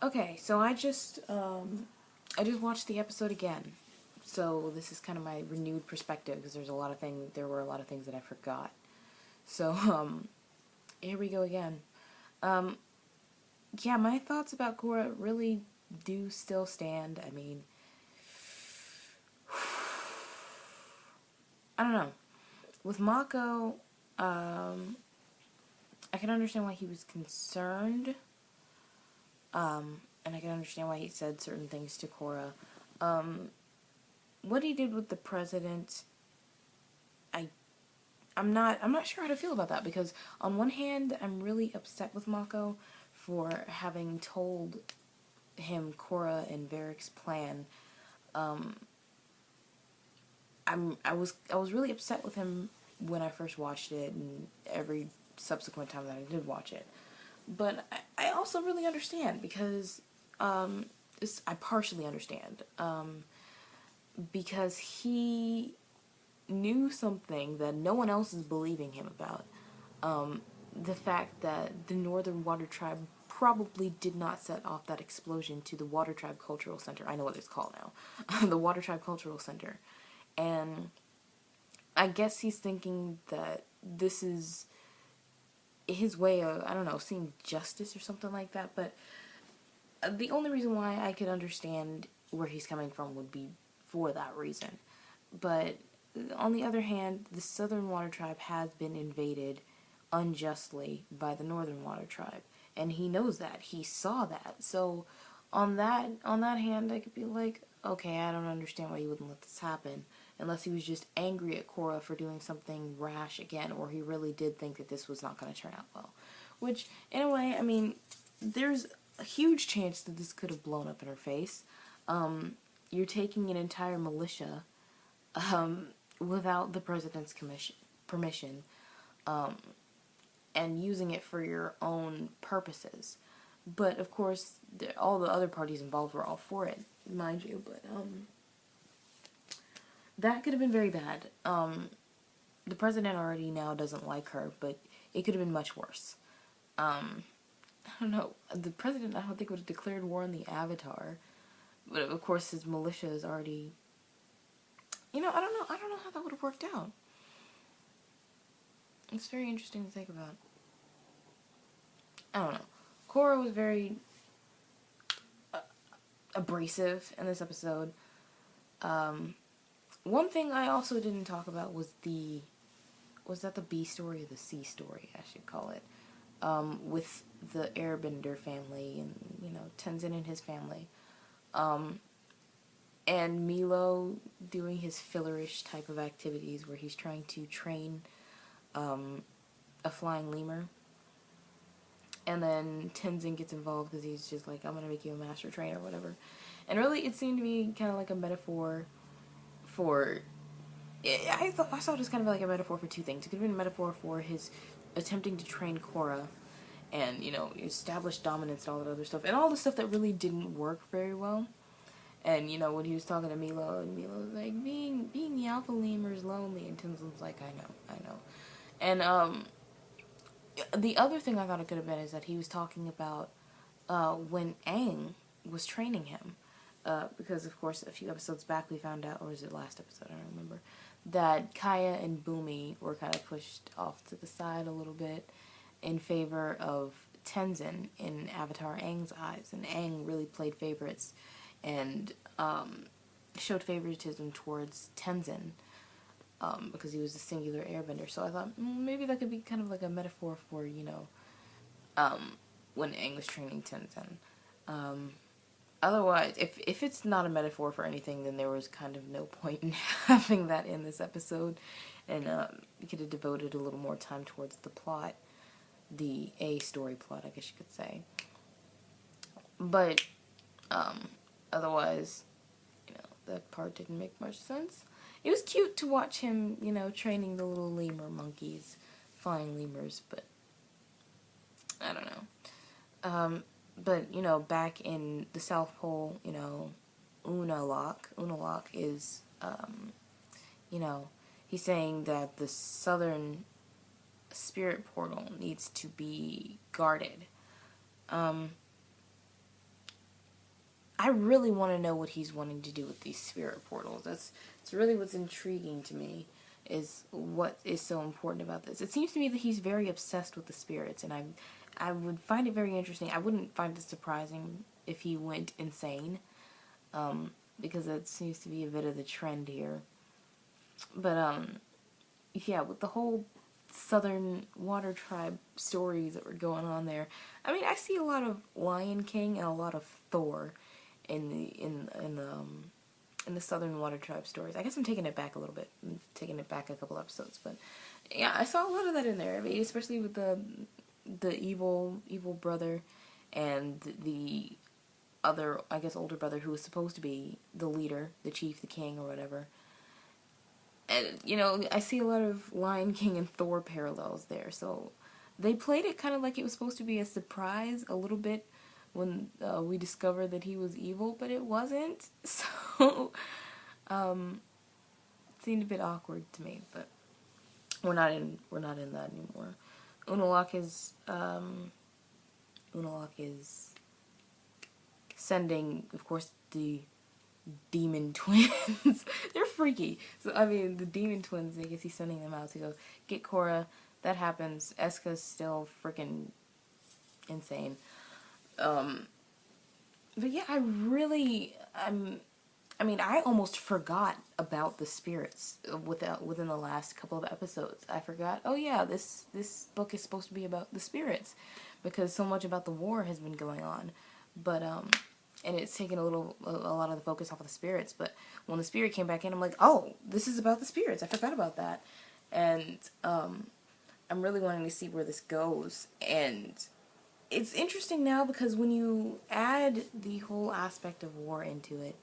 Okay, so I just watched the episode again. So this is kind of my renewed perspective because there were a lot of things that I forgot. So here we go again. Um yeah, my thoughts about Korra really do still stand. I mean, I don't know. With Mako, I can understand why he was concerned. And I can understand why he said certain things to Korra. Um, what he did with the president, I I'm not sure how to feel about that because on one hand I'm really upset with Mako for having told him Korra and Varric's plan. Um, I was really upset with him when I first watched it and every subsequent time that I did watch it. But I also really understand because I partially understand because he knew something that no one else is believing him about. The fact that the Northern Water Tribe probably did not set off that explosion to the Water Tribe Cultural Center. I know what it's called now. The Water Tribe Cultural Center. And I guess he's thinking that this is his way of, I don't know, seeing justice or something like that. But the only reason why I could understand where he's coming from would be for that reason. But on the other hand, the Southern Water Tribe has been invaded unjustly by the Northern Water Tribe, and he knows that. He saw that. So on that hand, I could be like, okay, I don't understand why he wouldn't let this happen, unless he was just angry at Korra for doing something rash again, or he really did think that this was not going to turn out well. Which, in a way, I mean, there's a huge chance that this could have blown up in her face. You're taking an entire militia without the president's permission, and using it for your own purposes. But of course, all the other parties involved were all for it, mind you. But that could have been very bad. The president already now doesn't like her, but it could have been much worse. I don't know. The president, I don't think, would have declared war on the Avatar, but of course his militia is already. I don't know. I don't know how that would have worked out. It's very interesting to think about. I don't know. Korra was very abrasive in this episode. One thing I also didn't talk about was that the B story or the C story, I should call it, with the Airbender family and, Tenzin and his family. And Milo doing his fillerish type of activities where he's trying to train a flying lemur. And then Tenzin gets involved because he's just like, I'm going to make you a master trainer or whatever. And really, it seemed to me kind of like a metaphor for... I saw it as kind of like a metaphor for two things. It could have been a metaphor for his attempting to train Korra and, establish dominance and all that other stuff. And all the stuff that really didn't work very well. And, when he was talking to Milo, and Milo was like, being the alpha lemur is lonely. And Tenzin's like, I know. And, the other thing I thought it could have been is that he was talking about when Aang was training him. Because, of course, a few episodes back we found out, or was it last episode, I don't remember, that Kaya and Boomy were kind of pushed off to the side a little bit in favor of Tenzin in Avatar Aang's eyes. And Aang really played favorites and showed favoritism towards Tenzin. Because he was a singular airbender. So I thought maybe that could be kind of like a metaphor for, when Aang was training Tenzin. Otherwise, if it's not a metaphor for anything, then there was kind of no point in having that in this episode. And you could have devoted a little more time towards the plot. The A-story plot, I guess you could say. But, otherwise, that part didn't make much sense. It was cute to watch him, training the little lemur monkeys, flying lemurs, but I don't know. But, back in the South Pole, Unalaq is, he's saying that the southern spirit portal needs to be guarded. I really want to know what he's wanting to do with these spirit portals. It's really what's intriguing to me, is what is so important about this. It seems to me that he's very obsessed with the spirits, and I would find it very interesting. I wouldn't find it surprising if he went insane, because that seems to be a bit of the trend here. But yeah, with the whole Southern Water Tribe stories that were going on there, I mean, I see a lot of Lion King and a lot of Thor in the Southern Water Tribe stories. I guess I'm taking it back a little bit. I'm taking it back a couple episodes, but yeah, I saw a lot of that in there. I mean, especially with the evil brother and the other, I guess, older brother who was supposed to be the leader, the chief, the king, or whatever. And, you know, I see a lot of Lion King and Thor parallels there. So they played it kind of like it was supposed to be a surprise a little bit when we discovered that he was evil, but it wasn't. So it seemed a bit awkward to me, but we're not in that anymore. Unalaq is sending, of course, the demon twins. They're freaky. So, I mean, the demon twins, I guess he's sending them out to go get Korra. That happens. Eska's still freaking insane. But yeah, I mean, I almost forgot about the spirits within the last couple of episodes. I forgot, oh yeah, this book is supposed to be about the spirits, because so much about the war has been going on. But, and it's taken a lot of the focus off of the spirits, but when the spirit came back in, I'm like, oh, this is about the spirits. I forgot about that. And, I'm really wanting to see where this goes. And it's interesting now because when you add the whole aspect of war into it,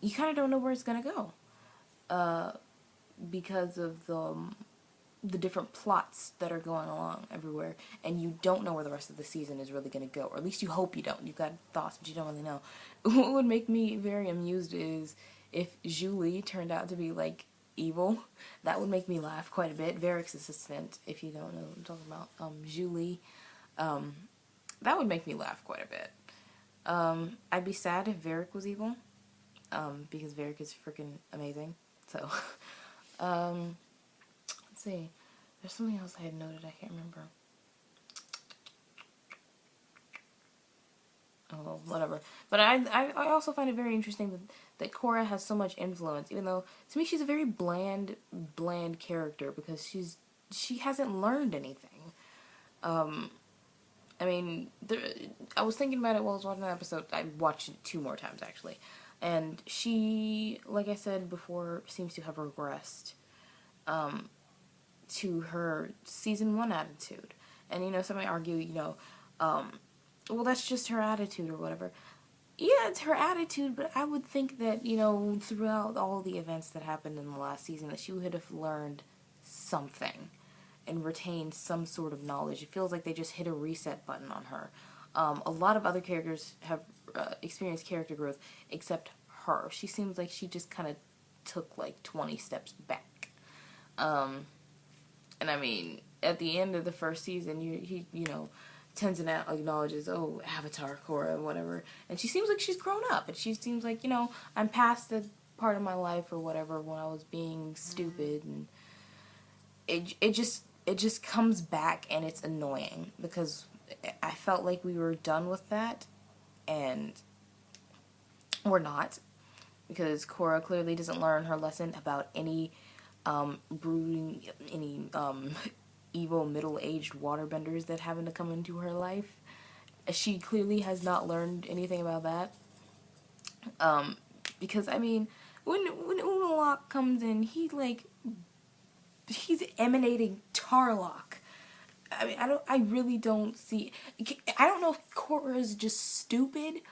you kind of don't know where it's gonna go, because of the different plots that are going along everywhere, and you don't know where the rest of the season is really gonna go, or at least you hope you don't. You've got thoughts, but you don't really know. What would make me very amused is if Julie turned out to be, like, evil. That would make me laugh quite a bit. Varric's assistant, if you don't know what I'm talking about, Julie. That would make me laugh quite a bit. I'd be sad if Varric was evil, because Varric is freaking amazing. So, let's see. There's something else I had noted. I can't remember. Oh, whatever. But I also find it very interesting that Korra has so much influence, even though, to me, she's a very bland character, because she hasn't learned anything. I mean, I was thinking about it while I was watching the episode. I watched it 2 more times, actually. And she, like I said before, seems to have regressed to her season 1 attitude. And, you know, some might argue, you know, well, that's just her attitude or whatever. Yeah, it's her attitude, but I would think that, you know, throughout all the events that happened in the last season, that she would have learned something and retained some sort of knowledge. It feels like they just hit a reset button on her. A lot of other characters have experienced character growth, except her. She seems like she just kind of took, like, 20 steps back. And I mean, at the end of the first season, you know, Tenzin acknowledges, oh, Avatar, Korra, whatever, and she seems like she's grown up, and she seems like, you know, I'm past the part of my life or whatever when I was being stupid, and it just comes back, and it's annoying, because I felt like we were done with that, and we're not, because Korra clearly doesn't learn her lesson about any brooding, any evil middle-aged waterbenders that happen to come into her life. She clearly has not learned anything about that. Because, I mean, when Unalaq comes in, he's emanating Tarlock. I mean, I really don't see, I don't know if Korra is just stupid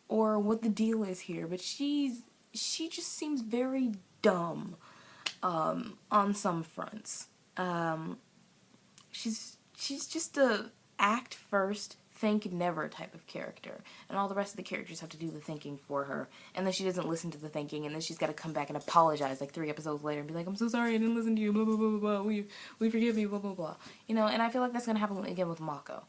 or what the deal is here, but she just seems very dumb, on some fronts. She's just a act first, think never type of character, and all the rest of the characters have to do the thinking for her, and then she doesn't listen to the thinking, and then she's got to come back and apologize like 3 episodes later and be like, I'm so sorry, I didn't listen to you, blah blah blah blah blah, we forgive you, blah blah blah, you know. And I feel like that's gonna happen again with Mako,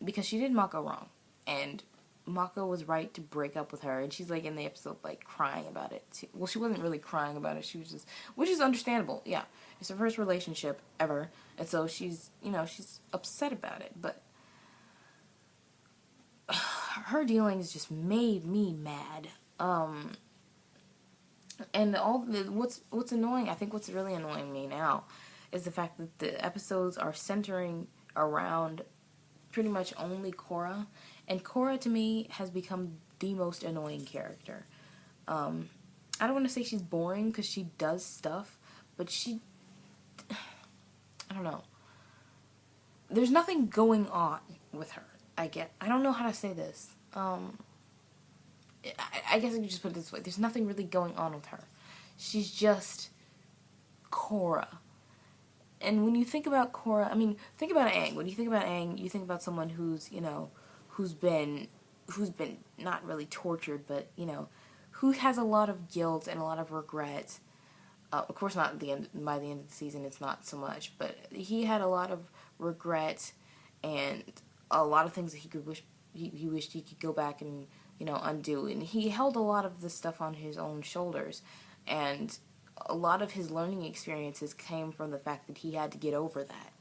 because she did Mako wrong, and Mako was right to break up with her, and she's like in the episode like crying about it. Well, she wasn't really crying about it. She was just, which is understandable. Yeah, it's her first relationship ever, and so she's she's upset about it. But her dealings just made me mad. And what's annoying, I think what's really annoying me now, is the fact that the episodes are centering around pretty much only Korra, and Korra to me has become the most annoying character. I don't want to say she's boring because she does stuff, but I don't know. There's nothing going on with her. I don't know how to say this. I guess I could just put it this way. There's nothing really going on with her. She's just Korra. And when you think about Korra, I mean, think about Aang. When you think about Aang, you think about someone who's been not really tortured, but, who has a lot of guilt and a lot of regret. Of course, not at the end. By the end of the season, it's not so much, but he had a lot of regret and a lot of things that he wished he could go back and undo. And he held a lot of this stuff on his own shoulders, and a lot of his learning experiences came from the fact that he had to get over that.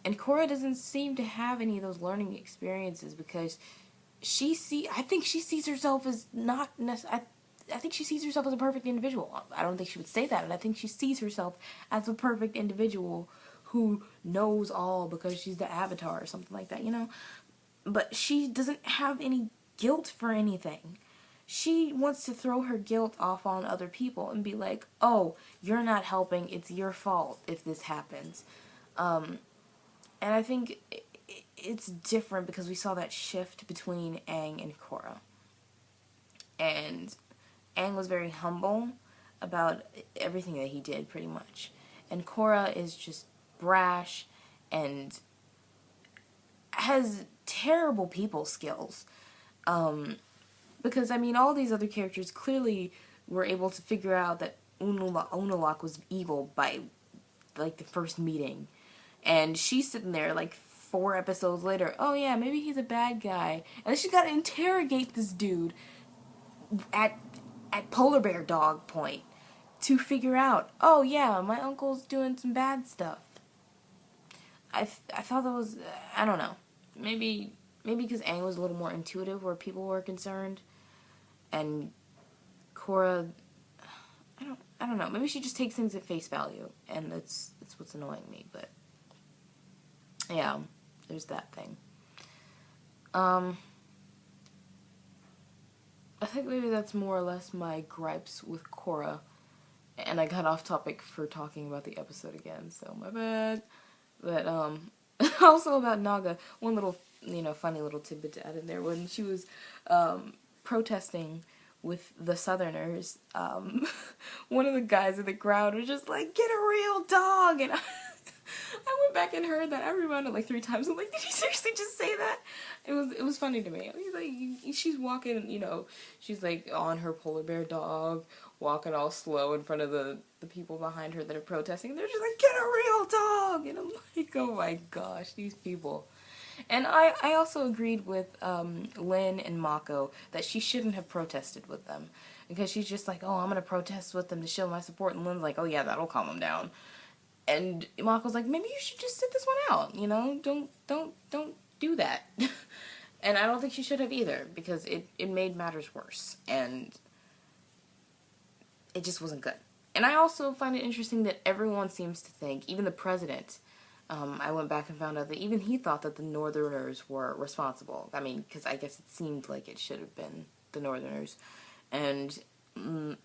And Korra doesn't seem to have any of those learning experiences because I think she sees herself as not necessarily. I think she sees herself as a perfect individual. I don't think she would say that, and I think she sees herself as a perfect individual who knows all because she's the Avatar or something like that, But she doesn't have any guilt for anything. She wants to throw her guilt off on other people and be like, oh, you're not helping, it's your fault if this happens. And I think it's different because we saw that shift between Aang and Korra. And Aang was very humble about everything that he did, pretty much. And Korra is just brash and has terrible people skills. Because, I mean, all these other characters clearly were able to figure out that Unalaq was evil by, like, the first meeting. And she's sitting there, like, 4 episodes later, oh yeah, maybe he's a bad guy. And then she's got to interrogate this dude at Polar Bear Dog Point to figure out, oh yeah, my uncle's doing some bad stuff. I thought that was, I don't know, maybe because Aang was a little more intuitive where people were concerned, and Korra, I don't know, maybe she just takes things at face value, and it's what's annoying me, but yeah, there's that thing. I think maybe that's more or less my gripes with Korra, and I got off topic for talking about the episode again, so my bad. But also about Naga, one little funny little tidbit to add in there, when she was protesting with the Southerners, one of the guys in the crowd was just like, get a real dog, and I went back and heard that. I rewound it like 3 times. I'm like, did he seriously just say that? It was funny to me. He's like, she's walking, she's like on her polar bear dog, walking all slow in front of the people behind her that are protesting. They're just like, get a real dog! And I'm like, oh my gosh, these people. And I also agreed with Lynn and Mako that she shouldn't have protested with them. Because she's just like, oh, I'm going to protest with them to show my support. And Lynn's like, oh yeah, that'll calm them down. And Mako's like, maybe you should just sit this one out, don't do that. And I don't think she should have either, because it made matters worse, and it just wasn't good. And I also find it interesting that everyone seems to think, even the president, I went back and found out that even he thought that the Northerners were responsible. I mean, because I guess it seemed like it should have been the Northerners. And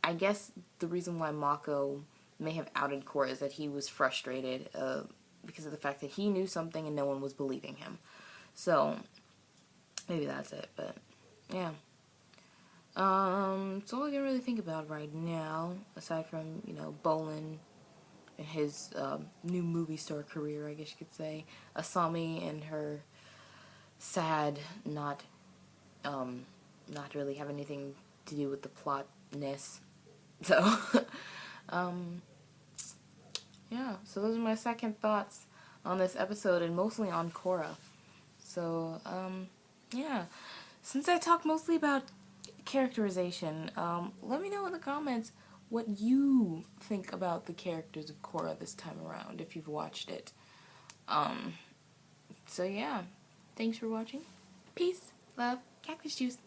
I guess the reason why Mako may have outed Korra is that he was frustrated because of the fact that he knew something and no one was believing him. So maybe that's it, but yeah. It's all I can really think about right now, aside from, Bolin and his new movie star career, I guess you could say. Asami and her sad, not really have anything to do with the plotness. So, yeah, so those are my second thoughts on this episode, and mostly on Korra. So, Yeah. Since I talked mostly about characterization, let me know in the comments what you think about the characters of Korra this time around, if you've watched it. So yeah, thanks for watching. Peace, love, cactus juice.